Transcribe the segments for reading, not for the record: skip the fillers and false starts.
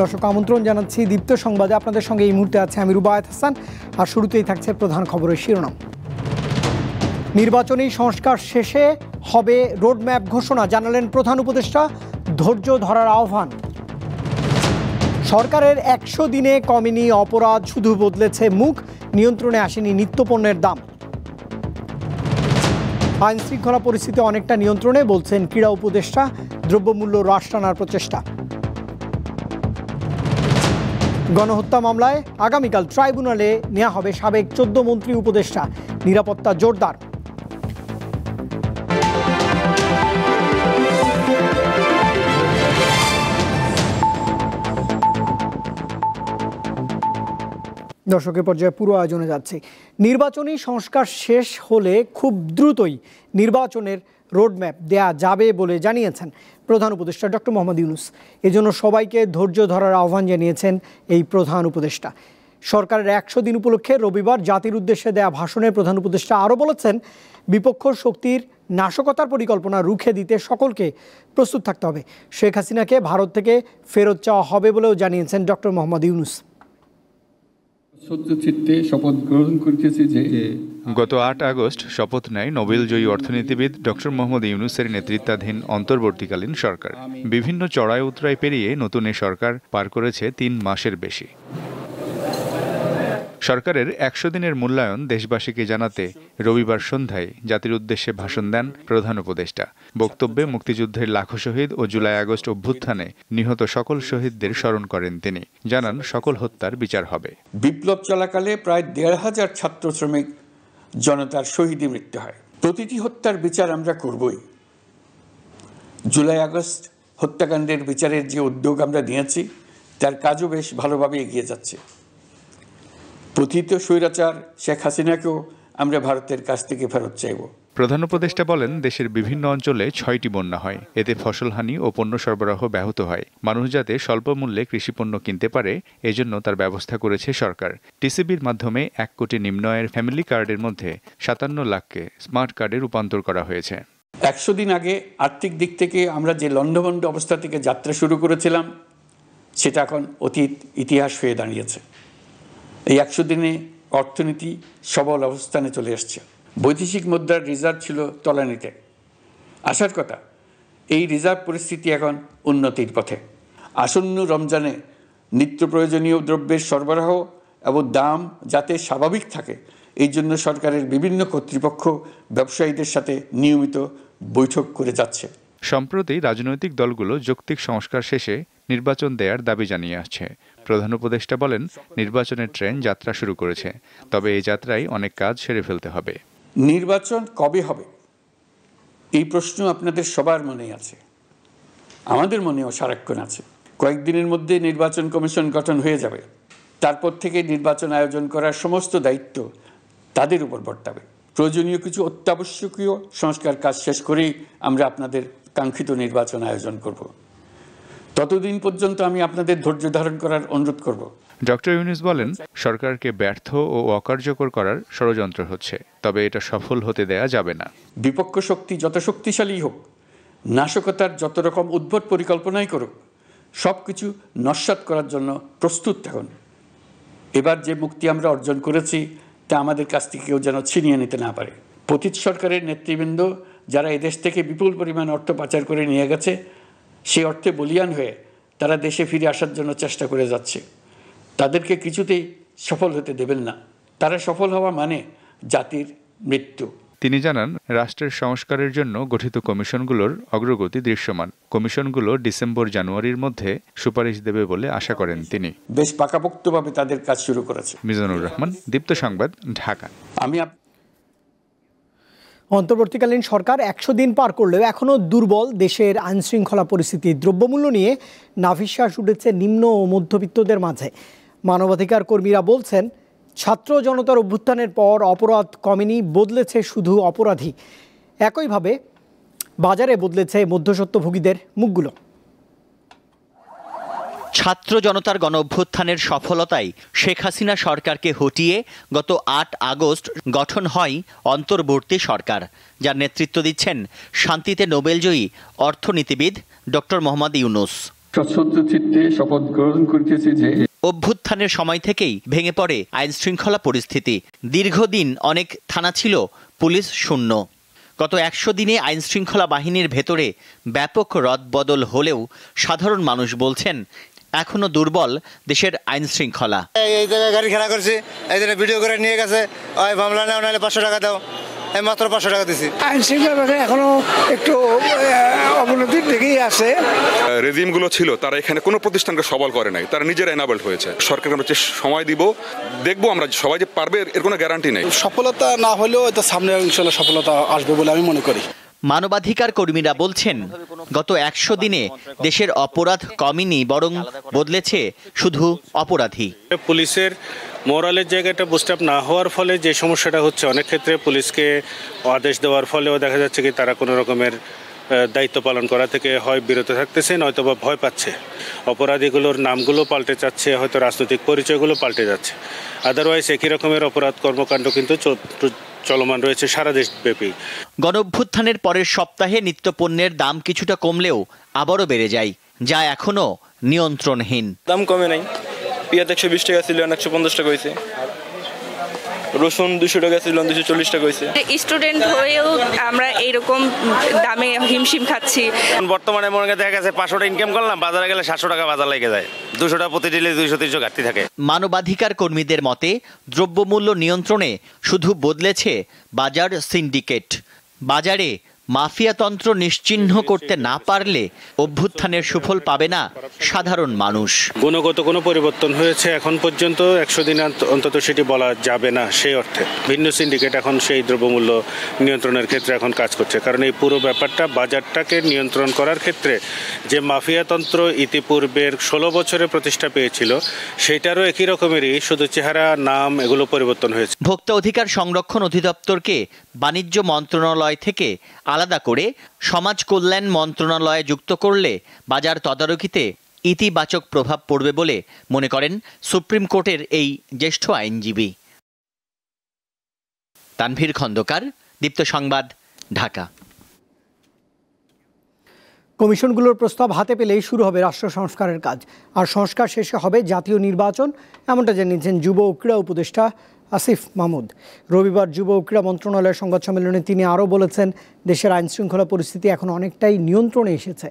দর্শক আমন্ত্রণ জানাচ্ছি দীপ্ত সংবাদে। আপনাদের সঙ্গে এই মুহূর্তে আছে আমি রুবায়েত হাসান। আর শুরুতেই থাকছে প্রধান খবরের শিরোনাম। নির্বাচনী সংস্কার শেষে হবে রোডম্যাপ ঘোষণা, জানালেন প্রধান উপদেষ্টা। ধৈর্য ধরার আহ্বান। সরকারের ১০০ দিনে কমেনি অপরাধ, শুধু বদলেছে মুখ, নিয়ন্ত্রণে আসেনি নিত্যপণ্যের দাম। আইন শৃঙ্খলা পরিস্থিতি অনেকটা নিয়ন্ত্রণে, বলছেন ক্রীড়া উপদেষ্টা। দ্রব্যমূল্য হ্রাস টানার প্রচেষ্টা। গণহত্যা মামলায় আগামীকাল ট্রাইব্যুনালে নেওয়া হবে সাবেক ১৪ মন্ত্রী উপদেষ্টা। নিরাপত্তা জোরদার। দর্শকের পর্যায়ে পুরো আয়োজনে যাচ্ছে। নির্বাচনী সংস্কার শেষ হলে খুব দ্রুতই নির্বাচনের রোডম্যাপ দেয়া যাবে বলে জানিয়েছেন প্রধান উপদেষ্টা ডক্টর মোহাম্মদ ইউনূস। এজন্য সবাইকে ধৈর্য ধরার আহ্বান জানিয়েছেন এই প্রধান উপদেষ্টা। সরকারের ১০০ দিন উপলক্ষে রবিবার জাতির উদ্দেশ্যে দেয়া ভাষণে প্রধান উপদেষ্টা আরও বলেছেন, বিপক্ষ শক্তির নাশকতার পরিকল্পনা রুখে দিতে সকলকে প্রস্তুত থাকতে হবে। শেখ হাসিনাকে ভারত থেকে ফেরত চাওয়া হবে বলেও জানিয়েছেন ডক্টর মোহাম্মদ ইউনূস। শপথ গ্রহণ করতেছি যে গত ৮ আগস্ট শপথ নেয় নোবেলজয়ী অর্থনীতিবিদ ডক্টর মোহাম্মদ ইউনূসের নেতৃত্বাধীন অন্তর্বর্তীকালীন সরকার। বিভিন্ন চড়াই উতরাই পেরিয়ে নতুন এ সরকার পার করেছে ৩ মাসের বেশি। সরকারের ১০০ দিনের মূল্যায়ন দেশবাসীকে জানাতে রবিবার সন্ধ্যায় জাতির উদ্দেশ্যে ভাষণ দেন প্রধান উপদেষ্টা। বক্তব্যে মুক্তিযুদ্ধের লাখো শহীদ ও জুলাই আগস্ট অভ্যুত্থানে নিহত সকল শহীদদের স্মরণ করেন তিনি। জানান সকল হত্যার বিচার হবে। বিপ্লব চলাকালে প্রায় ১৫০০ ছাত্র শ্রমিক জনতার শহীদে মৃত্যু হয়। প্রতিটি হত্যার বিচার আমরা করবই। জুলাই আগস্ট হত্যাকাণ্ডের বিচারের যে উদ্যোগ আমরা নিয়েছি তার কাজও বেশ ভালোভাবে এগিয়ে যাচ্ছে। পতিত স্বৈরাচার শেখ হাসিনাকেও আমরা ভারতের কাছ থেকে ফেরত চাইব। প্রধান উপদেষ্টা বলেন, দেশের বিভিন্ন অঞ্চলে ৬টি বন্যা হয়। এতে ফসলহানি ও পণ্য সরবরাহ ব্যাহত হয়। মানুষ যাতে স্বল্প মূল্যে কৃষিপণ্য কিনতে পারে, এজন্য তার ব্যবস্থা করেছে সরকার। টিসিবির মাধ্যমে ১ কোটি নিম্ন আয়ের ফ্যামিলি কার্ডের মধ্যে ৫৭ লাখকে স্মার্ট কার্ডে রূপান্তর করা হয়েছে। ১০০ দিন আগে আর্থিক দিক থেকে আমরা যে লণ্ডভণ্ড অবস্থা থেকে যাত্রা শুরু করেছিলাম, সেটা এখন অতীত ইতিহাস হয়ে দাঁড়িয়েছে। এই ১০০ দিনে অর্থনীতি সবল অবস্থানে চলে এসছে। বৈদেশিক মুদ্রার রিজার্ভ ছিল তলানিতে, আসার কথা। এই রিজার্ভ পরিস্থিতি এখন উন্নতির পথে। আসন্ন রমজানে নিত্য প্রয়োজনীয় দ্রব্যের সরবরাহ এবং দাম যাতে স্বাভাবিক থাকে, এই জন্য সরকারের বিভিন্ন কর্তৃপক্ষ ব্যবসায়ীদের সাথে নিয়মিত বৈঠক করে যাচ্ছে। সম্প্রতি রাজনৈতিক দলগুলো যৌক্তিক সংস্কার শেষে নির্বাচন দেওয়ার দাবি জানিয়ে আসছে। প্রধান উপদেষ্টা বলেন, নির্বাচনের ট্রেন যাত্রা শুরু করেছে, তবে এই যাত্রায় অনেক কাজ সেরে ফেলতে হবে। নির্বাচন কবে হবে এই প্রশ্ন আপনাদের সবার মনেই আছে, আমাদের মনেও সারাক্ষণ আছে। কয়েকদিনের মধ্যে নির্বাচন কমিশন গঠন হয়ে যাবে। তারপর থেকে নির্বাচন আয়োজন করার সমস্ত দায়িত্ব তাদের উপর বর্তাবে। প্রয়োজনীয় কিছু অত্যাবশ্যকীয় সংস্কার কাজ শেষ করেই আমরা আপনাদের কাঙ্ক্ষিত নির্বাচন আয়োজন করব। ততদিন পর্যন্ত আমি আপনাদের ধৈর্য ধারণ করার অনুরোধ করব। ডক্টর ইউনূস বলেন, সরকারকে ব্যর্থ ও অকার্যকর করার ষড়যন্ত্র হচ্ছে, তবে এটা সফল হতে দেয়া যাবে না। বিপক্ষ শক্তি যত শক্তিশালী হোক, নাশকতার যত রকম উদ্ভট পরিকল্পনাই করুক, সব কিছু নস্যাৎ করার জন্য প্রস্তুত থাকুন। এবার যে মুক্তি আমরা অর্জন করেছি তা আমাদের কাছ থেকে কেউ যেন ছিনিয়ে নিতে না পারে। পতিত সরকারের নেতৃবৃন্দ যারা এদেশ থেকে বিপুল পরিমাণ অর্থ পাচার করে নিয়ে গেছে, সেই অর্থে বলিয়ান হয়ে তারা দেশে ফিরে আসার জন্য চেষ্টা করে যাচ্ছে। তাদেরকে কিছুতেই সফল হতে দেবেন না। তারা সফল হওয়া মানে জাতির মৃত্যু। তিনি জানান, রাষ্ট্রের সংস্কারের জন্য গঠিত কমিশনগুলোর অগ্রগতি দৃশ্যমান। কমিশনগুলো ডিসেম্বর-জানুয়ারির মধ্যে সুপারিশ দেবে বলে আশা করেন তিনি। বেশ পাকাপোক্তভাবে তাদের কাজ শুরু করেছে। মিজানুর রহমান, দীপ্ত সংবাদ, ঢাকা। অন্তর্বর্তীকালীন সরকার ১০০ দিন পার করলেও এখনও দুর্বল দেশের আইনশৃঙ্খলা পরিস্থিতি। দ্রব্যমূল্য নিয়ে নাভিশ্বাস উঠেছে নিম্ন ও মধ্যবিত্তদের মাঝে। মানবাধিকার কর্মীরা বলছেন, ছাত্র জনতার অভ্যুত্থানের পর অপরাধ কমেনি, বদলেছে শুধু অপরাধী। একইভাবে বাজারে বদলেছে মধ্যস্বত্বভোগীদের মুখগুলো। ছাত্র জনতার গণঅভ্যুত্থানের সফলতায় শেখ হাসিনা সরকারকে হটিয়ে গত ৮ আগস্ট গঠন হয় অন্তর্বর্তী সরকার, যার নেতৃত্ব দিচ্ছেন শান্তিতে নোবেলজয়ী অর্থনীতিবিদ ডক্টর মোহাম্মদ ইউনূস। সশ্রদ্ধ চিত্তে শপথ গ্রহণ করিতেছি যে অভ্যুত্থানের সময় থেকেই ভেঙে পড়ে আইন শৃঙ্খলা পরিস্থিতি। দীর্ঘদিন অনেক থানা ছিল পুলিশ শূন্য। গত 100 দিনে আইন শৃঙ্খলা বাহিনীর ভেতরে ব্যাপক রদবদল হলেও সাধারণ মানুষ বলছেন এখনো দুর্বল দেশের আইন শৃঙ্খলা। এই জায়গায় গাড়ি খেলা করছি, এই জন্য ভিডিও করে নিয়ে গেছে, ওই মামলা নাও, নাহলে 500 টাকা দাও, এই মাত্র 500 টাকা দিছি। আইন শৃঙ্খলা এখনো একটু অবনতির দিকেই আছে। রেজিমগুলো ছিল তারা এখানে কোনো প্রতিষ্ঠানকে সবল করে নাই, তারা নিজেরা এনাবেলড হয়েছে। সরকারকে আমরা সময় দিব, দেখবো আমরা সবাই যে পারবে এর কোনো গ্যারান্টি নেই। সফলতা না হলেও এটা সামনে ইনশাল্লাহ সফলতা আসবে বলে আমি মনে করি। মানবাধিকার কর্মীরা বলছেন গত 100 দিনে দেশের অপরাধ কমেনি, বরং বদলেছে শুধু অপরাধী। পুলিশের মোরালের জায়গাটা বুস্ট আপ না হওয়ার ফলে যে সমস্যাটা হচ্ছে, অনেক ক্ষেত্রে পুলিশকে আদেশ দেওয়ার ফলেও দেখা যাচ্ছে কি তারা কোনো রকমের দায়িত্ব পালন করা থেকে হয় বিরত থাকতেছে, নয়তো বা ভয় পাচ্ছে। অপরাধীগুলোর নামগুলো পাল্টে যাচ্ছে, হয়তো রাজনৈতিক পরিচয়গুলো পাল্টে যাচ্ছে। আদারওয়াইজ একই রকমের অপরাধ কর্মকাণ্ড কিন্তু চলমান রয়েছে সারা দেশব্যাপী। গণঅভ্যুত্থানের পরের সপ্তাহে নিত্যপণ্যের দাম কিছুটা কমলেও আবারও বেড়ে যায়, যা এখনো নিয়ন্ত্রণহীন। দাম কমে নাই, পেঁয়াজ 120 টাকা ছিল, 150 টাকা হয়েছে। রসুন 200 টাকা ছিল, 240 টাকা হয়েছে। স্টুডেন্ট হয়েও আমরা এইরকম দামে হিমশিম খাচ্ছি। বর্তমানে মনে দেখা গেছে 500 টাকা ইনকাম করলাম, বাজারে গেলে 700 টাকা বাজার লেগে যায়, 200 টাকা প্রতি দিলে 200-300 ঘাটতি থাকে। মানবাধিকার কর্মীদের মতে দ্রব্যমূল্য নিয়ন্ত্রণে শুধু বদলেছে বাজার সিন্ডিকেট। বাজারে মাফিয়াতন্ত্র নিশ্চিহ্ন করতে না পারলে অভ্যুত্থানের সুফল পাবে না সাধারণ মানুষ। গুণগত কোনো পরিবর্তন হয়েছে এখন পর্যন্ত 100 দিন অন্তত সেটি বলা যাবে না। সেই অর্থে ভিন্ন সিন্ডিকেট এখন সেই দ্রব্যমূল্য নিয়ন্ত্রণের ক্ষেত্রে এখন কাজ করছে, কারণ এই পুরো ব্যাপারটা বাজারটাকে নিয়ন্ত্রণ করার ক্ষেত্রে যে মাফিয়াতন্ত্র ইতিপূর্বের 16 বছরে প্রতিষ্ঠা পেয়েছিল, সেটারও একই রকমেরই, শুধু চেহারা, নাম এগুলো পরিবর্তন হয়েছে। ভোক্তা অধিকার সংরক্ষণ অধিদপ্তরকে বাণিজ্য মন্ত্রণালয় থেকে আলাদা করে সমাজ কল্যাণ মন্ত্রণালয়ে যুক্ত করলে বাজার তদারকিতে ইতিবাচক প্রভাব পড়বে বলে মনে করেন সুপ্রিম কোর্টের এই জ্যেষ্ঠ আইনজীবী। তানভীর খন্দকার, দীপ্ত সংবাদ, ঢাকা। কমিশনগুলোর প্রস্তাব হাতে পেলেই শুরু হবে রাষ্ট্র সংস্কারের কাজ, আর সংস্কার শেষে হবে জাতীয় নির্বাচন, এমনটা জানিয়েছেন যুব ও ক্রীড়া উপদেষ্টা আসিফ মাহমুদ। রবিবার যুব ও ক্রীড়া মন্ত্রণালয়ের সংবাদ সম্মেলনে তিনি আরও বলেছেন, দেশের আইন শৃঙ্খলা পরিস্থিতি এখন অনেকটাই নিয়ন্ত্রণে এসেছে,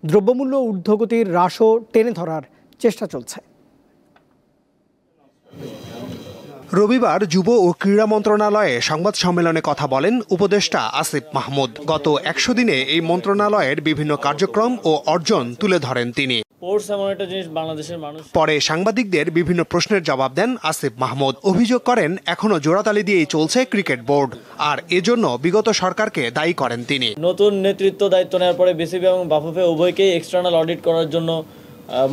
দ্রব্যমূল্য ঊর্ধ্বগতির হ্রাসও টেনে ধরার চেষ্টা চলছে। রবিবার যুব ও ক্রীড়া মন্ত্রণালয়ে সংবাদ সম্মেলনে কথা বলেন উপদেষ্টা আসিফ মাহমুদ। গত 100 দিনে এই মন্ত্রণালয়ের বিভিন্ন কার্যক্রম ও অর্জন তুলে ধরেন তিনি। পরে সাংবাদিকদের বিভিন্ন প্রশ্নের জবাব দেন আসিফ মাহমুদ। অভিযোগ করেন এখনো জোড়াতালি দিয়েই চলছে ক্রিকেট বোর্ড, আর এজন্য বিগত সরকারকে দায়ী করেন তিনি। নতুন নেতৃত্ব দায়িত্ব নেওয়ার পরে বিসিবি এবং বাফুফে উভয়কেই এক্সটার্নাল অডিট করার জন্য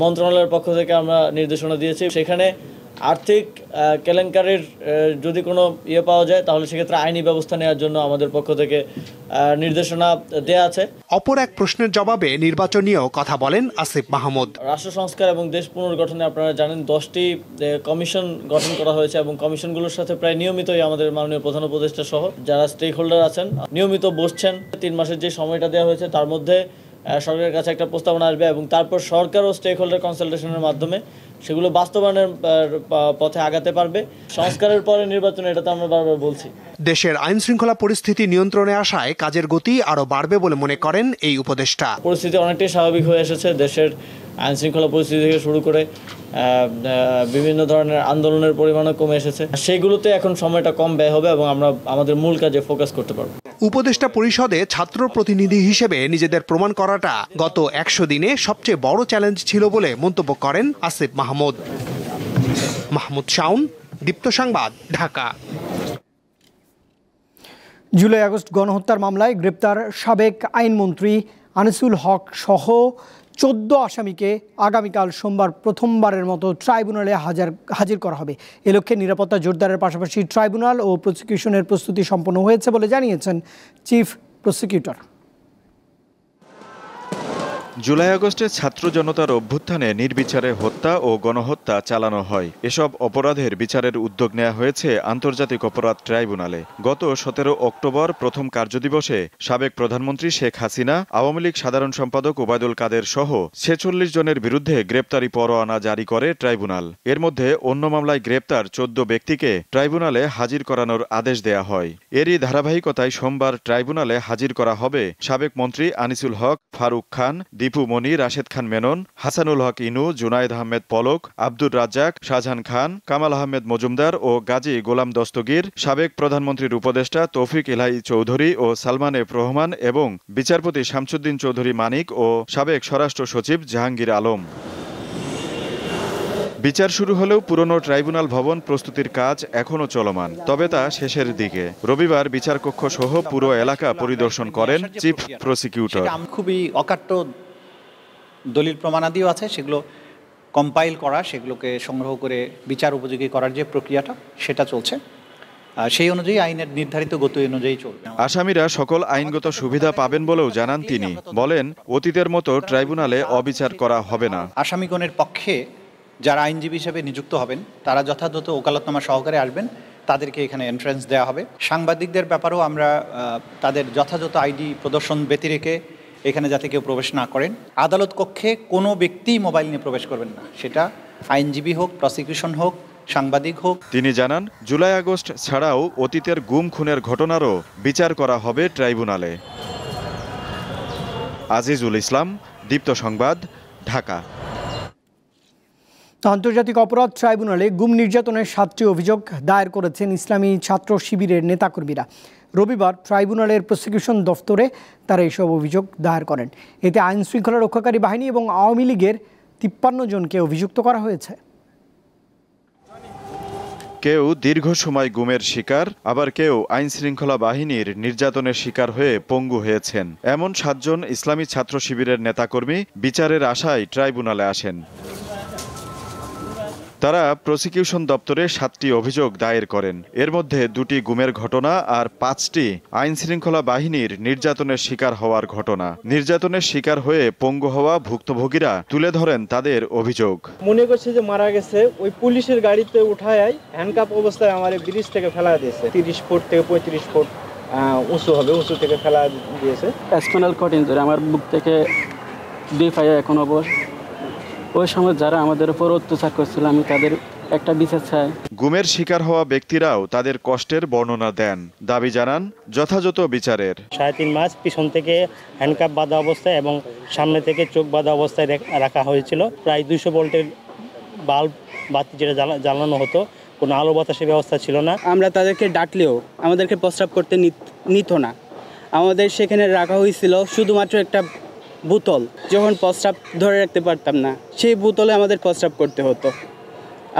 মন্ত্রণালয়ের পক্ষ থেকে আমরা নির্দেশনা দিয়েছি। সেখানে আর্থিক কেলেঙ্কারির যদি কোনো পাওয়া যায়, তাহলে সেক্ষেত্রে আইনি ব্যবস্থা নেওয়ার জন্য আমাদের পক্ষ থেকে নির্দেশনা দেয়া আছে। অপর এক প্রশ্নের জবাবে নির্বাচন নিয়েও কথা বলেন আসিফ মাহমুদ। রাষ্ট্র সংস্কার এবং দেশ পুনর্গঠনে আপনারা জানেন 10টি কমিশন গঠন করা হয়েছে, এবং কমিশনগুলোর সাথে প্রায় নিয়মিতই আমাদের মাননীয় প্রধান উপদেষ্টা সহ যারা স্টেক হোল্ডার আছেন নিয়মিত বসছেন। 3 মাসের যে সময়টা দেওয়া হয়েছে তার মধ্যে সরকারের কাছে একটা প্রস্তাবনা আসবে, এবং তারপর সরকার ও স্টেক হোল্ডার কনসালটেশনের মাধ্যমে সেগুলো বাস্তবায়নের পথে আগাতে পারবে। সংস্কারের পরে নির্বাচন, এটা তো আমরা বারবার বলছি। দেশের আইন শৃঙ্খলা পরিস্থিতি নিয়ন্ত্রণে আসায় কাজের গতি আরো বাড়বে বলে মনে করেন এই উপদেষ্টা। পরিস্থিতি অনেকটাই স্বাভাবিক হয়ে এসেছে। দেশের আইন শৃঙ্খলা পরিস্থিতি থেকে শুরু করে বিভিন্ন ধরনের আন্দোলনের পরিমাণও কমে এসেছে। সেইগুলোতে এখন সময়টা কম ব্যয় হবে এবং আমরা আমাদের মূল কাজে ফোকাস করতে পারবো। উপদেষ্টা পরিষদে ছাত্র প্রতিনিধি হিসেবে নিজেদের প্রমাণ করাটা গত 100 দিনে সবচেয়ে বড় চ্যালেঞ্জ ছিল বলে মন্তব্য করেন আসিফ মাহমুদ। মাহমুদ শাওন, দীপ্ত সংবাদ, ঢাকা। জুলাই আগস্ট গণহত্যার মামলায় গ্রেপ্তার সাবেক আইনমন্ত্রী আনিসুল হক সহ 14 আসামিকে আগামীকাল সোমবার প্রথমবারের মতো ট্রাইব্যুনালে হাজির করা হবে। এ লক্ষ্যে নিরাপত্তা জোরদারের পাশাপাশি ট্রাইব্যুনাল ও প্রসিকিউশনের প্রস্তুতি সম্পন্ন হয়েছে বলে জানিয়েছেন চিফ প্রসিকিউটর। জুলাই আগস্টে ছাত্র জনতার অভ্যুত্থানে নির্বিচারে হত্যা ও গণহত্যা চালানো হয়। এসব অপরাধের বিচারের উদ্যোগ নেওয়া হয়েছে আন্তর্জাতিক অপরাধ ট্রাইব্যুনালে। গত 17 অক্টোবর প্রথম কার্যদিবসে সাবেক প্রধানমন্ত্রী শেখ হাসিনা, আওয়ামী লীগ সাধারণ সম্পাদক ওবায়দুল কাদের সহ 46 জনের বিরুদ্ধে গ্রেপ্তারি পরোয়ানা জারি করে ট্রাইব্যুনাল। এর মধ্যে অন্য মামলায় গ্রেপ্তার 14 ব্যক্তিকে ট্রাইব্যুনালে হাজির করানোর আদেশ দেয়া হয়। এরই ধারাবাহিকতায় সোমবার ট্রাইব্যুনালে হাজির করা হবে সাবেক মন্ত্রী আনিসুল হক, ফারুক খান, দীপু মনি, রাশেদ খান মেনন, হাসানুল হক ইনু, জুনায়েদ আহমেদ পলক, আব্দুর রাজ্জাক, শাহজাহান খান, কামাল আহমেদ মজুমদার ও গাজী গোলাম দস্তগীর, সাবেক প্রধানমন্ত্রীর উপদেষ্টা তৌফিক ইলাহি চৌধুরী ও সালমান এফ রহমান এবং বিচারপতি শামসুদ্দিন চৌধুরী মানিক ও সাবেক স্বরাষ্ট্র সচিব জাহাঙ্গীর আলম। বিচার শুরু হলেও পুরনো ট্রাইব্যুনাল ভবন প্রস্তুতির কাজ এখনও চলমান, তবে তা শেষের দিকে। রবিবার বিচারকক্ষ সহ পুরো এলাকা পরিদর্শন করেন চিফ প্রসিকিউটর। খুবই অকাট্য দলিল প্রমাণাদিও আছে, সেগুলো কম্পাইল করা, সেগুলোকে সংগ্রহ করে বিচার উপযোগী করার যে প্রক্রিয়াটা সেটা চলছে। সেই অনুযায়ী আইনের নির্ধারিত গতি অনুযায়ী চলবে। আসামিরা সকল আইনগত সুবিধা পাবেন বলেও জানান তিনি। বলেন, অতীতের মতো ট্রাইব্যুনালে অবিচার করা হবে না। আসামিগণের পক্ষে যারা আইনজীবী হিসেবে নিযুক্ত হবেন তারা যথাযথ ওকালতনামা সহকারে আসবেন, তাদেরকে এখানে এন্ট্রান্স দেওয়া হবে। সাংবাদিকদের ব্যাপারেও আমরা তাদের যথাযথ আইডি প্রদর্শন ব্যতি রেখে এখানে যাতে কেউ প্রবেশ না করেন। আদালত কক্ষে কোনো ব্যক্তি মোবাইল নিয়ে প্রবেশ করবেন না, সেটা আইনজীবী হোক, প্রসিকিউশন হোক, সাংবাদিক হোক। তিনি জানান, জুলাই আগস্ট ছাড়াও অতীতের গুম খুনের ঘটনারও বিচার করা হবে ট্রাইব্যুনালে। আজিজুল ইসলাম, দীপ্ত সংবাদ, ঢাকা। আন্তর্জাতিক অপরাধ ট্রাইব্যুনালে গুম নির্যাতনের 7টি অভিযোগ দায়ের করেছেন ইসলামী ছাত্র শিবিরের নেতাকর্মীরা। রবিবার ট্রাইব্যুনালের প্রসিকিউশন দফতরে তারা এইসব অভিযোগ দায়ের করেন। এতে আইন শৃঙ্খলা রক্ষাকারী বাহিনী এবং আওয়ামী লীগের 53 জনকে অভিযুক্ত করা হয়েছে। কেউ দীর্ঘ সময় গুমের শিকার, আবার কেউ আইন শৃঙ্খলা বাহিনীর নির্যাতনের শিকার হয়ে পঙ্গু হয়েছেন। এমন 7 জন ইসলামী ছাত্র শিবিরের নেতাকর্মী বিচারের আশায় ট্রাইব্যুনালে আসেন। তারা প্রসিকিউশন দপ্তরে 7টি অভিযোগ দায়ের করেন। এর মধ্যে 2টি গুমের ঘটনা আর 5টি আইন শৃঙ্খলা বাহিনীর নির্যাতনের শিকার হওয়ার ঘটনা। নির্যাতনের শিকার হয়ে পঙ্গু হওয়া ভুক্তভোগীরা তুলে ধরেন তাদের অভিযোগ। মনে করছে যে মারা গেছে, ওই পুলিশের গাড়িতে উঠায় হ্যান্ডকাপ অবস্থায় আমার ব্রিজ থেকে ফেলা দিয়েছে। 30 ফুট থেকে 35 ফুট উঁচু হবে, উঁচু থেকে ফেলা দিয়েছে। স্পাইনাল কর্ড ইনজুরি, আমার বুক থেকে 2 পায়ে এখন অবশ্য। ওই সময় যারা আমাদের উপর অত্যাচার করছিল আমি তাদের একটা বিচার চাই। গুমের শিকার হওয়া ব্যক্তিরাও তাদের কষ্টের বর্ণনা দেন, দাবি জানান যথাযথ বিচারের। 3.5 মাস পিছন থেকে হ্যান্ডকাপ বাঁধা অবস্থায় এবং সামনে থেকে চোখ বাঁধা অবস্থায় রাখা হয়েছিল। প্রায় 200 ভোল্টের বাল্ব বাতি যেটা জ্বালানো হতো, কোনো আলো বাতাসের ব্যবস্থা ছিল না। আমরা তাদেরকে ডাকলেও আমাদেরকে প্রস্রাব করতে নিত না। আমাদের সেখানে রাখা হয়েছিল শুধুমাত্র একটা বোতল, যখন প্রস্রাব ধরে রাখতে পারতাম না সেই বোতলে আমাদের প্রস্রাব করতে হতো,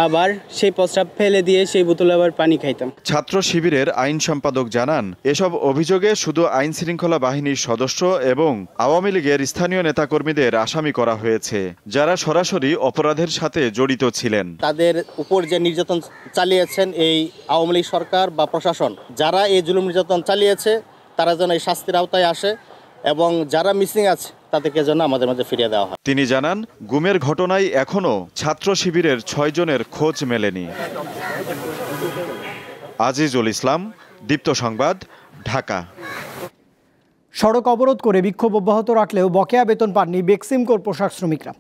আবার সেই প্রস্রাব ফেলে দিয়ে সেই বোতলে আবার পানি খাইতাম। ছাত্র শিবিরের আইন সম্পাদক জানান, এসব অভিযোগে শুধু আইন শৃঙ্খলা বাহিনীর সদস্য এবং আওয়ামী লীগের স্থানীয় নেতাকর্মীদের আসামি করা হয়েছে, যারা সরাসরি অপরাধের সাথে জড়িত ছিলেন। তাদের উপর যে নির্যাতন চালিয়েছেন এই আওয়ামী লীগ সরকার বা প্রশাসন, যারা এই জুলুম নির্যাতন চালিয়েছে তারা যেন এই শাস্তির আওতায় আসে এবং যারা মিসিং আছে তাদেরকে যেন আমাদের মধ্যে ফিরিয়ে দেওয়া হয়। তিনি জানান, গুমের ঘটনায় এখনও ছাত্র শিবিরের 6 জনের খোঁজ মেলেনি। আজিজুল ইসলাম, দীপ্ত সংবাদ, ঢাকা। সড়ক অবরোধ করে বিক্ষোভ অব্যাহত রাখলেও বকেয়া বেতন পাননি বেক্সিমকোর পোশাক শ্রমিকরা।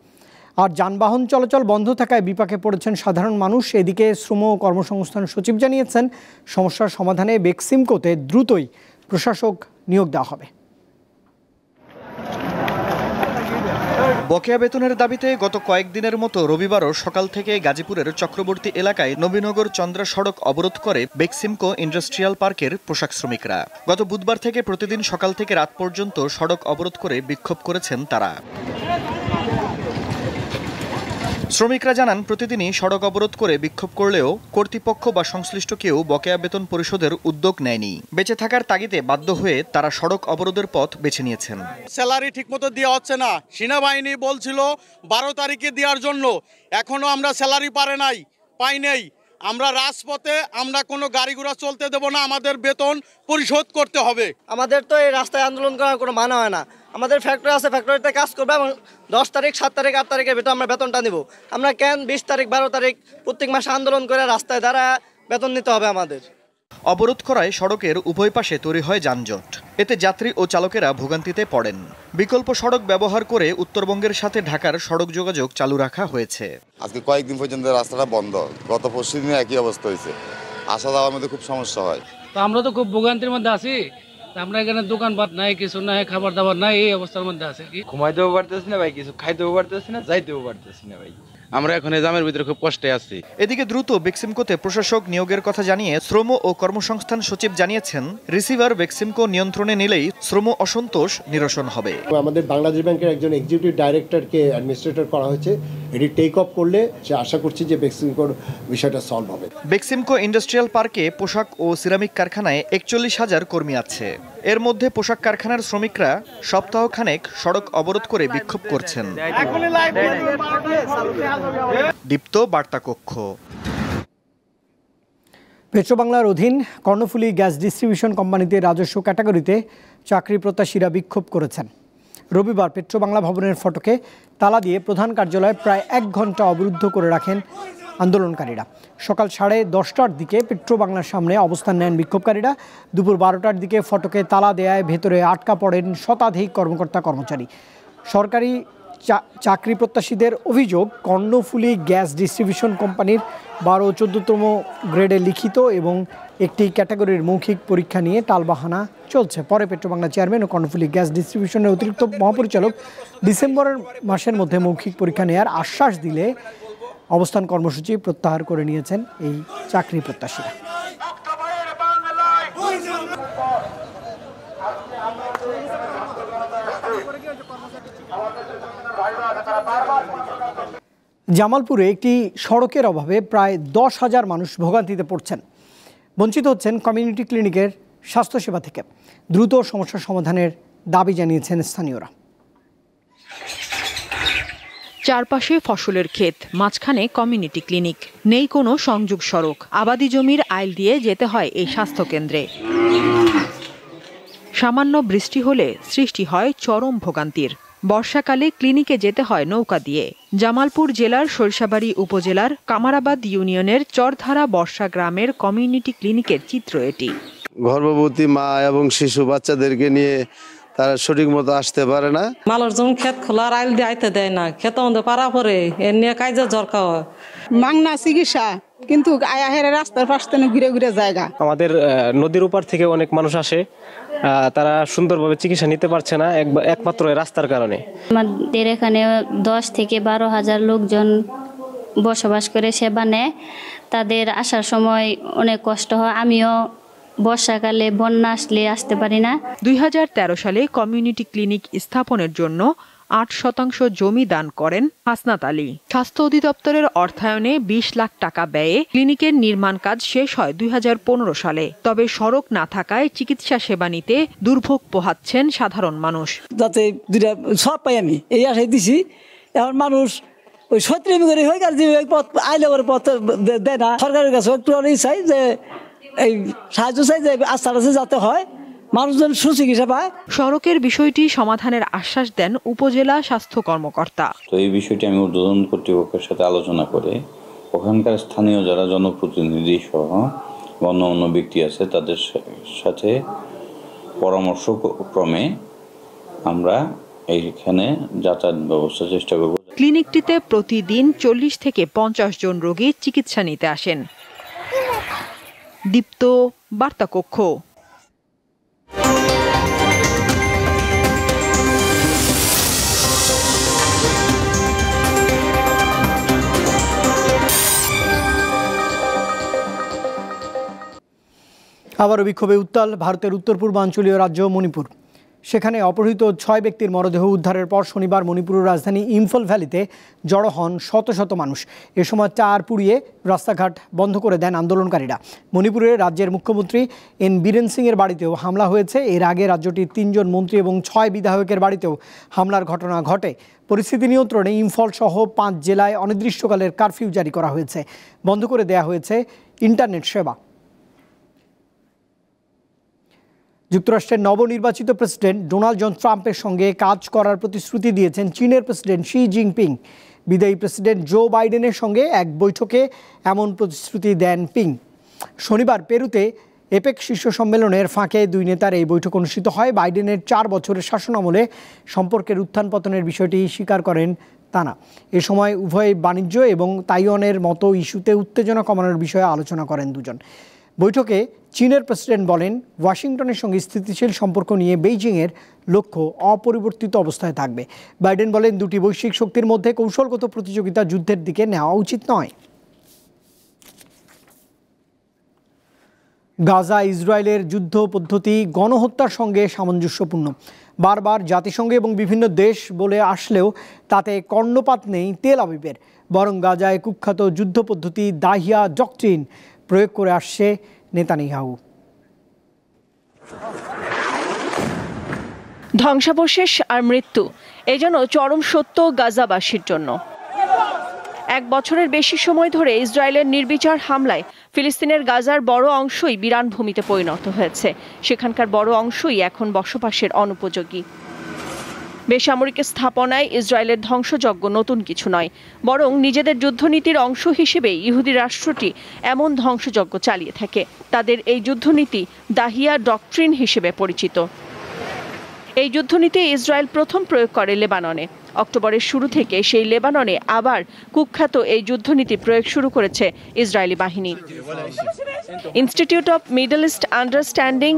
আর যানবাহন চলাচল বন্ধ থাকায় বিপাকে পড়েছেন সাধারণ মানুষ। এদিকে শ্রম ও কর্মসংস্থান সচিব জানিয়েছেন, সমস্যার সমাধানে বেক্সিমকোতে দ্রুতই প্রশাসক নিয়োগ দেওয়া হবে। বকেয়া বেতনের দাবিতে গত কয়েকদিনের মতো রবিবারও সকাল থেকে গাজীপুরের চক্রবর্তী এলাকায় নবীনগর চন্দ্রা সড়ক অবরোধ করে বেক্সিমকো ইন্ডাস্ট্রিয়াল পার্কের পোশাক শ্রমিকরা। গত বুধবার থেকে প্রতিদিন সকাল থেকে রাত পর্যন্ত সড়ক অবরোধ করে বিক্ষোভ করেছেন তারা। শ্রমিকরা জানান, প্রতিদিনই সড়ক অবরোধ করে বিক্ষোভ করলেও কর্তৃপক্ষ বা সংশ্লিষ্ট কেউ বকেয়া বেতন পরিশোধের উদ্যোগ নেয়নি। বেঁচে থাকার তাগিদে বাধ্য হয়ে তারা সড়ক অবরোধের পথ বেছে নিয়েছেন। স্যালারি ঠিকমতো দেওয়া হচ্ছে না। সেনাবাহিনী বলছিল 12 তারিখে দেওয়ার জন্য, এখনো আমরা স্যালারি পাই নাই। আমরা রাজপথে, আমরা কোনো গাড়ি ঘোড়া চলতে দেব না, আমাদের বেতন পরিশোধ করতে হবে। আমাদের তো এই রাস্তায় আন্দোলন করার কোনো মানা হয় না। আমাদের ফ্যাক্টরি আছে, ফ্যাক্টরিতে কাজ করবে এবং 10 তারিখ 7 তারিখ 8 তারিখের ভিতরে আমরা বেতনটা নিব। আমরা কেন 20 তারিখ 12 তারিখ প্রত্যেক মাসে আন্দোলন করে রাস্তায় দাঁড়ায় বেতন নিতে হবে আমাদের? অবরোধ করায় সড়কের উভয় পাশে তৈরি হয় যানজট। এতে যাত্রী ও চালকেরা ভোগান্তিতে পড়েন। বিকল্প সড়ক ব্যবহার করে উত্তরবঙ্গের সাথে ঢাকার সড়ক যোগাযোগ চালু রাখা হয়েছে। আজকে কয়েকদিন পর্যন্ত রাস্তাটা বন্ধ, গত পরশু দিনে একই অবস্থা হয়েছে, আসা যাওয়ার মধ্যে খুব সমস্যা হয়। তো আমরা তো খুব ভোগান্তির মধ্যে আছি। আমরা এখানে দোকানপাট নাই, কিছু নাই, খাবার দাবার নাই, এই অবস্থার মধ্যে আছে। কি ঘুমাইতেও পারতেছি না ভাই, কিছু খাইতেও পারতেছি না, যাইতেও পারতেছি না ভাই। আমরা এখন এই জামের ভিতরে খুব কষ্টে আছি। এদিকে দ্রুত বেক্সিমকোতে প্রশাসক নিয়োগের কথা জানিয়ে শ্রম ও কর্মসংস্থান সচিব জানিয়েছেন, রিসিভার বেক্সিমকো নিয়ন্ত্রণে নিলেই শ্রম অসন্তোষ নিরসন হবে। আমাদের বাংলাদেশ ব্যাংকের একজন এক্সিকিউটিভ ডাইরেক্টরকে অ্যাডমিনিস্ট্রেটর করা হয়েছে। এটি টেক অফ করলে আশা করছি যে বেক্সিমকোর বিষয়টা সলভ হবে। বেক্সিমকো ইন্ডাস্ট্রিয়াল পার্কে পোশাক ও সিরামিক কারখানায় 41,000 কর্মী আছে। এর মধ্যে পোশাক কারখানার শ্রমিকরা সপ্তাহখানেক সড়ক অবরোধ করে বিক্ষোভ করছেন। দীপ্ত বার্তা কক্ষ। পেট্রোবাংলার অধীন কর্ণফুলী গ্যাস ডিস্ট্রিবিউশন কোম্পানিতে রাজস্ব ক্যাটাগরিতে চাকরি প্রত্যাশীরা বিক্ষোভ করেছেন। রবিবার পেট্রোবাংলা ভবনের ফটকে তালা দিয়ে প্রধান কার্যালয়ে প্রায় 1 ঘন্টা অবরুদ্ধ করে রাখেন আন্দোলনকারীরা। সকাল 10:30টার দিকে পেট্রোবাংলার সামনে অবস্থান নেন বিক্ষোভকারীরা। দুপুর 12টার দিকে ফটকে তালা দেয়ায় ভেতরে আটকা পড়েন শতাধিক কর্মকর্তা কর্মচারী। সরকারি চাকরি প্রত্যাশীদের অভিযোগ, কর্ণফুলী গ্যাস ডিস্ট্রিবিউশন কোম্পানির 12 ও 14তম গ্রেডে লিখিত এবং একটি ক্যাটাগরির মৌখিক পরীক্ষা নিয়ে টালবাহানা চলছে। পরে পেট্রোবাংলা চেয়ারম্যান ও কর্ণফুলী গ্যাস ডিস্ট্রিবিউশনের অতিরিক্ত মহাপরিচালক ডিসেম্বরের মাসের মধ্যে মৌখিক পরীক্ষা নেওয়ার আশ্বাস দিলে অবস্থান কর্মসূচি প্রত্যাহার করে নিয়েছেন এই চাকরি প্রত্যাশীরা। জামালপুরে একটি সড়কের অভাবে প্রায় 10,000 মানুষ ভোগান্তিতে পড়ছেন, বঞ্চিত হচ্ছেন কমিউনিটি ক্লিনিকের স্বাস্থ্যসেবা থেকে। দ্রুত সমস্যার সমাধানের দাবি জানিয়েছেন স্থানীয়রা। চারপাশে ফসলের ক্ষেত, মাঝখানে কমিউনিটি ক্লিনিক, নেই কোনো সংযোগ সড়ক। আবাদি জমির আইল দিয়ে যেতে হয় এই স্বাস্থ্যকেন্দ্রে। সামান্য বৃষ্টি হলে সৃষ্টি হয় চরম ভোগান্তির। বর্ষাকালে ক্লিনিকে যেতে হয় নৌকা দিয়ে। জামালপুর জেলার সরিষাবাড়ি উপজেলার কামারাবাদ ইউনিয়নের চরধারা বর্ষা গ্রামের কমিউনিটি ক্লিনিকের চিত্র এটি। গর্ভবতী মা এবং শিশু বাচ্চাদেরকে নিয়ে তারা সঠিক মতো আসতে পারে না। মালর যখন ক্ষেত খোলার আইল দিয়ে আইতে দেয় না, ক্ষেত মধ্যে পারা পরে এর নিয়ে কাজে জরকা হয়। মাংনা চিকিৎসা কিন্তু আয়াহের রাস্তার পাশ থেকে ঘুরে ঘুরে জায়গা। আমাদের নদীর উপর থেকে অনেক মানুষ আসে, তারা সুন্দরভাবে চিকিৎসা নিতে পারছে না একমাত্র রাস্তার কারণে। আমাদের এখানে 10 থেকে 12,000 লোকজন বসবাস করে সেবা নেয়। তাদের আসার সময় অনেক কষ্ট হয়। আমিও বর্ষাকালে বন্যা আসলে আসতে পারি না। 2013 সালে কমিউনিটি ক্লিনিক স্থাপনের জন্য 8% জমি দান করেন হাসনাত আলী। স্বাস্থ্য অধিদপ্তরের অর্থায়নে 20 লাখ টাকা ব্যয়ে ক্লিনিকের নির্মাণ কাজ শেষ হয় 2015 সালে। তবে সড়ক না থাকায় চিকিৎসা সেবা নিতে দুর্ভোগ পোহাচ্ছেন সাধারণ মানুষ। যাতে দুটা সব পাই আমি এই আশাই দিছি। এখন মানুষ ওই সত্যি করে হয়ে গেছে, পথ আইলে পথ দেয় না। সরকারের কাছে একটু চাই যে এই সাহায্য চাই যে আস্তে আস্তে যাতে হয়, মানুষজন সুচিকিৎসা পায়। সড়কের বিষয়টি সমাধানের আশ্বাস দেন উপজেলা স্বাস্থ্য কর্মকর্তা। তো এই বিষয়টি আমি ঊর্ধ্বতন কর্তৃপক্ষের সাথে আলোচনা করে ওখানকার স্থানীয় যারা জনপ্রতিনিধি সহ অন্য ব্যক্তি আছে তাদের সাথে পরামর্শ ক্রমে আমরা এইখানে যাতায়াত ব্যবস্থা চেষ্টা করব। ক্লিনিকটিতে প্রতিদিন 40 থেকে 50 জন রোগী চিকিৎসা নিতে আসেন। দীপ্ত বার্তা কক্ষ। আবারও বিক্ষোভে উত্তাল ভারতের উত্তর পূর্বাঞ্চলীয় রাজ্য মণিপুর। সেখানে অপহৃত 6 ব্যক্তির মরদেহ উদ্ধারের পর শনিবার মণিপুরের রাজধানী ইম্ফল ভ্যালিতে জড়ো হন শত শত মানুষ। এ সময় টায়ার পুড়িয়ে রাস্তাঘাট বন্ধ করে দেন আন্দোলনকারীরা। মণিপুরের রাজ্যের মুখ্যমন্ত্রী এন বীরেন সিংয়ের বাড়িতেও হামলা হয়েছে। এর আগে রাজ্যটির 3 জন মন্ত্রী এবং 6 বিধায়কের বাড়িতেও হামলার ঘটনা ঘটে। পরিস্থিতি নিয়ন্ত্রণে ইম্ফল সহ 5 জেলায় অনির্দিষ্টকালের কারফিউ জারি করা হয়েছে। বন্ধ করে দেয়া হয়েছে ইন্টারনেট সেবা। যুক্তরাষ্ট্রের নবনির্বাচিত প্রেসিডেন্ট ডোনাল্ড জন ট্রাম্পের সঙ্গে কাজ করার প্রতিশ্রুতি দিয়েছেন চীনের প্রেসিডেন্ট শি জিনপিং। বিদায়ী প্রেসিডেন্ট জো বাইডেনের সঙ্গে এক বৈঠকে এমন প্রতিশ্রুতি দেন পিং। শনিবার পেরুতে এপেক শীর্ষ সম্মেলনের ফাঁকে দুই নেতার এই বৈঠক অনুষ্ঠিত হয়। বাইডেনের 4 বছরের শাসনামলে সম্পর্কের উত্থান পতনের বিষয়টি স্বীকার করেন তারা। এ সময় উভয় বাণিজ্য এবং তাইওয়ানের মতো ইস্যুতে উত্তেজনা কমানোর বিষয়ে আলোচনা করেন দুজন। বৈঠকে চীনের প্রেসিডেন্ট বলেন, ওয়াশিংটনের সঙ্গে স্থিতিশীল সম্পর্ক নিয়ে বেইজিংয়ের লক্ষ্য অপরিবর্তিত অবস্থায় থাকবে। বাইডেন বলেন, দুটি বৈশ্বিক শক্তির মধ্যে কৌশলগত প্রতিযোগিতা যুদ্ধের দিকে নেওয়া উচিত নয়। গাজা ইসরায়েলের যুদ্ধ পদ্ধতি গণহত্যার সঙ্গে সামঞ্জস্যপূর্ণ। বারবার জাতিসংঘ এবং বিভিন্ন দেশ বলে আসলেও তাতে কর্ণপাত নেই তেল আবিবের। বরং গাজায় কুখ্যাত যুদ্ধ পদ্ধতি দাহিয়া ডক্ট্রিন প্রয়োগ করে আসছে নেতানিয়াহু। ধ্বংসাবশেষ আর মৃত্যু এ যেন চরম সত্য গাজাবাসীর জন্য। 1 বছরের বেশি সময় ধরে ইসরায়েলের নির্বিচার হামলায় ফিলিস্তিনের গাজার বড় অংশই বিরান ভূমিতে পরিণত হয়েছে। সেখানকার বড় অংশই এখন বসবাসের অনুপযোগী। বেসামরিক স্থাপনায় ইসরায়েলের ধ্বংসযজ্ঞ নতুন কিছু নয়, বরং নিজেদের যুদ্ধনীতির অংশ হিসেবে ইহুদি রাষ্ট্রটি এমন ধ্বংসযজ্ঞ চালিয়ে থাকে। তাদের এই যুদ্ধনীতি দাহিয়া ডক্ট্রিন হিসেবে পরিচিত। এই যুদ্ধনীতি ইসরায়েল প্রথম প্রয়োগ করে লেবাননে। অক্টোবরের শুরু থেকে সেই লেবাননে আবার কুখ্যাত এই যুদ্ধনীতি প্রয়োগ শুরু করেছে ইসরায়েলি বাহিনী। Institute of middle east understanding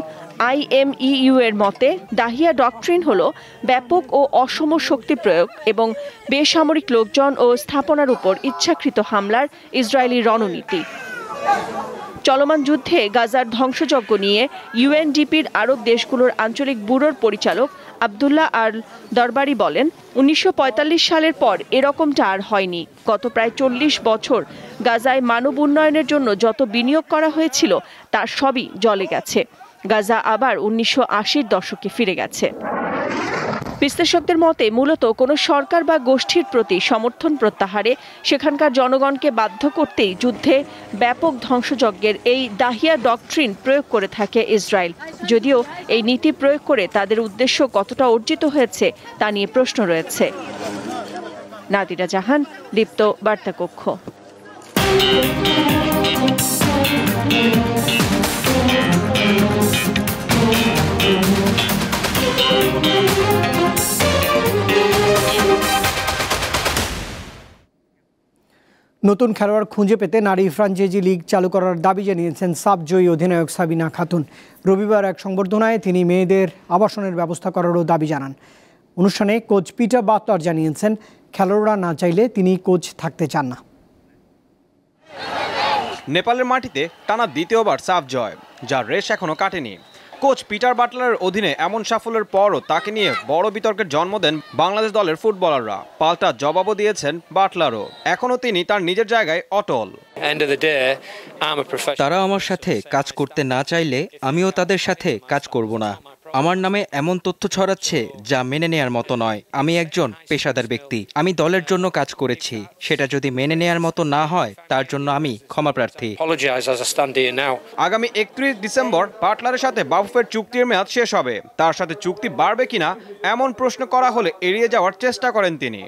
IMEU এর মতে দাহিয়া ডক্ট্রিন হলো ব্যাপক ও অসম শক্তি প্রয়োগ এবং বেসামরিক লোকজন ও স্থাপনার উপর ইচ্ছাকৃত হামলার ইসরায়েলি রণনীতি। চলমান যুদ্ধে গাজার ধ্বংসযজ্ঞ নিয়ে UNDPর আরব দেশগুলোর আঞ্চলিক ব্যুরোর পরিচালক আবদুল্লাহ আল দরবারি বলেন, 1945 সালের পর এরকমটা আর হয়নি। গত প্রায় 40 বছর গাজায় মানব উন্নয়নের জন্য যত বিনিয়োগ করা হয়েছিল তার সবই জলে গেছে। গাজা আবার 1980-র দশকে ফিরে গেছে। বিশ্লেষকদের মতে মূলত কোনো সরকার বা গোষ্ঠীর প্রতি সমর্থন প্রত্যাহারে সেখানকার জনগণকে বাধ্য করতেই যুদ্ধে ব্যাপক ধ্বংসযজ্ঞের এই দাহিয়া ডক্ট্রিন প্রয়োগ করে থাকে ইসরায়েল। যদিও এই নীতি প্রয়োগ করে তাদের উদ্দেশ্য কতটা অর্জিত হয়েছে তা নিয়ে প্রশ্ন রয়েছে। নাদিরা জাহান, দীপ্ত বার্তা কক্ষ। নতুন খেলোয়াড় খুঁজে পেতে নারী ফ্র্যাঞ্চাইজি লিগ চালু করার দাবি জানিয়েছেন সাবজয়ী অধিনায়ক সাবিনা খাতুন। রবিবার এক সংবর্ধনায় তিনি মেয়েদের আবাসনের ব্যবস্থা করারও দাবি জানান। অনুষ্ঠানে কোচ পিটার বাটলার জানিয়েছেন, খেলোয়াড়রা না চাইলে তিনি কোচ থাকতে চান না। নেপালের মাটিতে টানা দ্বিতীয়বার সাফ জয়, যার রেশ এখনো কাটেনি। কোচ পিটার বাটলারের অধীনে এমন সাফল্যের পরও তাকে নিয়ে বড় বিতর্কের জন্ম দেন বাংলাদেশ দলের ফুটবলাররা। পাল্টা জবাবও দিয়েছেন বাটলারও। এখনও তিনি তার নিজের জায়গায় অটল। তারা আমার সাথে কাজ করতে না চাইলে আমিও তাদের সাথে কাজ করব না। আমার নামে এমন তথ্য ছড়াচ্ছে যা মেনে নেয়ার মতো নয়। আমি একজন পেশাদার ব্যক্তি, আমি দলের জন্য কাজ করেছি। সেটা যদি মেনে নেয়ার মতো না হয় তার জন্য আমি ক্ষমা প্রার্থী। আগামী 31 ডিসেম্বর বাটলারের সাথে বাফুফের চুক্তির মেয়াদ শেষ হবে। তার সাথে চুক্তি বাড়বে কিনা এমন প্রশ্ন করা হলে এড়িয়ে যাওয়ার চেষ্টা করেন তিনি।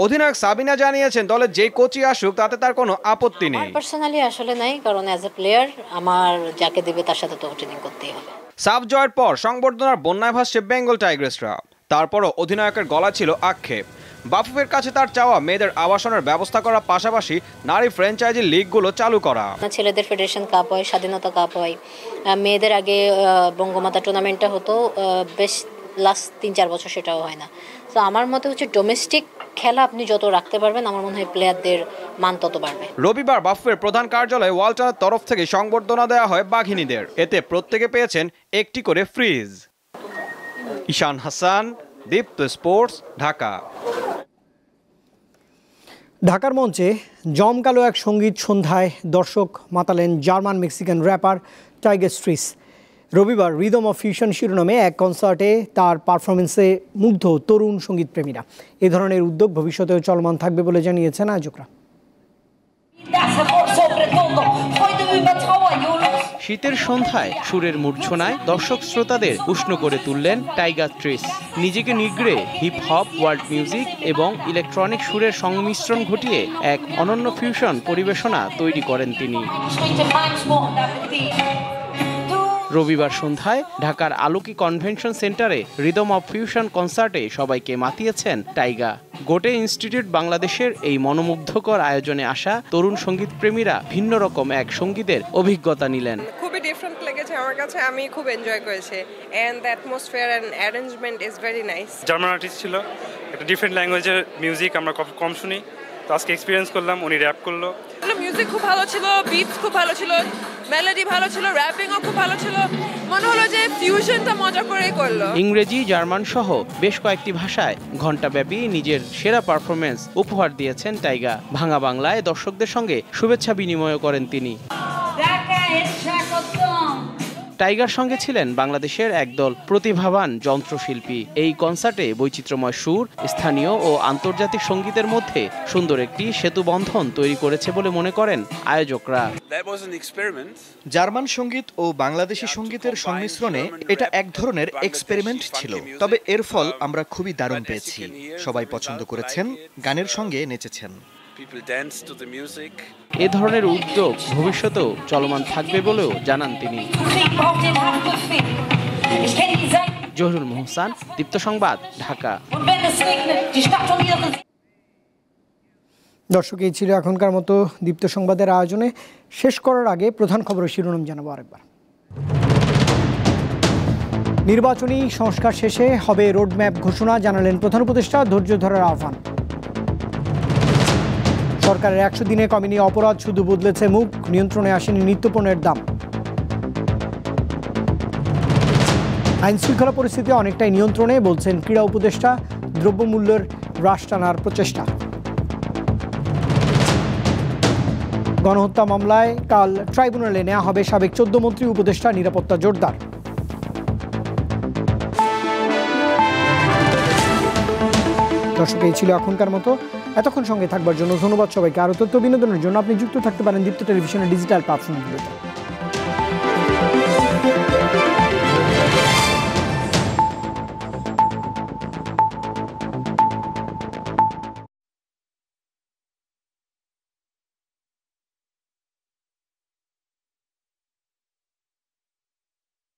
অধিনায়ক সাবিনা জানিয়েছেন, দলের যে কোচই আসুক তাতে তার কোনো আপত্তি নেই। পার্সোনালি আসলে নাই, কারণ অ্যাজ এ প্লেয়ার আমার যাকে দেবে তার সাথে তো ট্রেনিং করতেই হবে। সাফ জয়ের পর সংবর্ধনার বন্যায় ভাসছে বেঙ্গল টাইগ্রেসরা। তারপরও অধিনায়কের গলা ছিল আক্ষেপ। বাফুফের কাছে তার চাওয়া মেয়েদের আবাসনের ব্যবস্থা করার পাশাপাশি নারী ফ্র্যাঞ্চাইজি লিগগুলো চালু করা। ছেলেদের ফেডারেশন কাপ হয়, স্বাধীনতা কাপ হয়, মেয়েদের আগে বঙ্গমাতা টুর্নামেন্টটা হতো, বেশ লাস্ট 3-4 বছর সেটাও হয় না। তো আমার মতে হচ্ছে ডোমেস্টিক খেলা আপনি যত রাখতে পারবেন আমার মনে হয় প্লেয়ারদের মান তত বাড়বে। রবিবার বাফুফের প্রধান কার্যালয়ে ওয়ালটনের তরফ থেকে সংবর্ধনা দেওয়া হয় বাঘিনীদের। এতে প্রত্যেকে পেয়েছেন একটি করে ফ্রিজ। ঈশান হাসান, দীপ্ত স্পোর্টস, ঢাকা। ঢাকার মঞ্চে জমকালো এক সঙ্গীত সন্ধ্যায় দর্শক মাতালেন জার্মান মেক্সিকান র্যাপার টাইগার স্ট্রিস। রবিবার রিদম অফ ফিউশন শিরোনামে এক কনসার্টে তার পারফরমেন্সে মুগ্ধ তরুণ সঙ্গীতপ্রেমীরা। এ ধরনের উদ্যোগ ভবিষ্যতেও চলমান থাকবে বলে জানিয়েছেন আয়োজকরা। শীতের সন্ধ্যায় সুরের মূর্ছনায় দর্শক শ্রোতাদের উষ্ণ করে তুললেন টাইগার ট্রিস। নিজেকে নিগড়ে হিপ হপ, ওয়ার্ল্ড মিউজিক এবং ইলেকট্রনিক সুরের সংমিশ্রণ ঘটিয়ে এক অনন্য ফিউশন পরিবেশনা তৈরি করেন তিনি। রবিবার সন্ধ্যায় ঢাকার আলোকি কনভেনশন সেন্টারে রিদম অফ ফিউশন কনসার্টে সবাইকে মাতিয়েছেন টাইগা। গোটে ইনস্টিটিউট বাংলাদেশের এই মনোমুগ্ধকর আয়োজনে আসা তরুণ সঙ্গীত প্রেমীরা ভিন্ন রকম এক সঙ্গীতের অভিজ্ঞতা নিলেন। খুবই ডিফারেন্ট লেগেছে আমার কাছে, আমি খুব এনজয় করেছি and the atmosphere and arrangement is very nice. German artist ছিল, একটা ডিফারেন্ট ল্যাঙ্গুয়েজের মিউজিক আমরা কম শুনি, তো আজকে এক্সপিরিয়েন্স করলাম, উনি র্যাপ করলো। মিউজিক খুব ভালো ছিল, বিটস খুব ভালো ছিল, মেলোডি ভালো ছিল, র্যাপিংও খুব ভালো ছিল। মনে হলো যে ফিউশনটা মজা করেই করলো। ইংরেজি, জার্মান সহ বেশ কয়েকটি ভাষায় ঘণ্টাব্যাপী নিজের সেরা পারফরমেন্স উপহার দিয়েছেন টাইগা। ভাঙা বাংলায় দর্শকদের সঙ্গে শুভেচ্ছা বিনিময় করেন তিনি। টাইগার সঙ্গে ছিলেন বাংলাদেশের একদল প্রতিভাবান যন্ত্রশিল্পী। এই কনসার্টে বৈচিত্র্যময় সুর, স্থানীয় ও আন্তর্জাতিক সঙ্গীতের মধ্যে সুন্দর একটি সেতুবন্ধন তৈরি করেছে বলে মনে করেন আয়োজকরা। জার্মান সঙ্গীত ও বাংলাদেশি সঙ্গীতের সংমিশ্রণে এটা এক ধরনের এক্সপেরিমেন্ট ছিল, তবে এর ফল আমরা খুবই দারুণ পেয়েছি। সবাই পছন্দ করেছেন, গানের সঙ্গে নেচেছেন। এ ধরনের উদ্যোগ ভবিষ্যতেও চলমান থাকবে বলেও জানান তিনি। জহুরুল মোহসান, দীপ্ত সংবাদ, ঢাকা। দর্শক, এই ছিল এখনকার মতো দীপ্ত সংবাদের আয়োজনে। শেষ করার আগে প্রধান খবরের শিরোনাম জানাবো আরেকবার। নির্বাচনী সংস্কার শেষে হবে রোডম্যাপ ঘোষণা, জানালেন প্রধান উপদেষ্টা। ধৈর্য ধরার আহ্বান। সরকারের 100 দিনে কমেনি অপরাধ, শুধু বদলেছে মুখ, নিয়ন্ত্রণে আসেনি নিত্যপণ্যের দাম। আইন শৃঙ্খলা পরিস্থিতি অনেকটাই নিয়ন্ত্রণে, বলছেন ক্রীড়া উপদেষ্টা। দ্রব্যমূল্যের হ্রাস টানার প্রচেষ্টা। গণহত্যা মামলায় কাল ট্রাইব্যুনালে নেওয়া হবে সাবেক 14 মন্ত্রী, উপদেষ্টা। নিরাপত্তা জোরদার। দর্শক, এই ছিল এখনকার মতো। এতক্ষণ সঙ্গে থাকবার জন্য ধন্যবাদ সবাইকে। আরও তথ্য বিনোদনের জন্য আপনি যুক্ত থাকতে পারেন দীপ্ত টেলিভিশনের ডিজিটাল প্ল্যাটফর্মগুলোতে।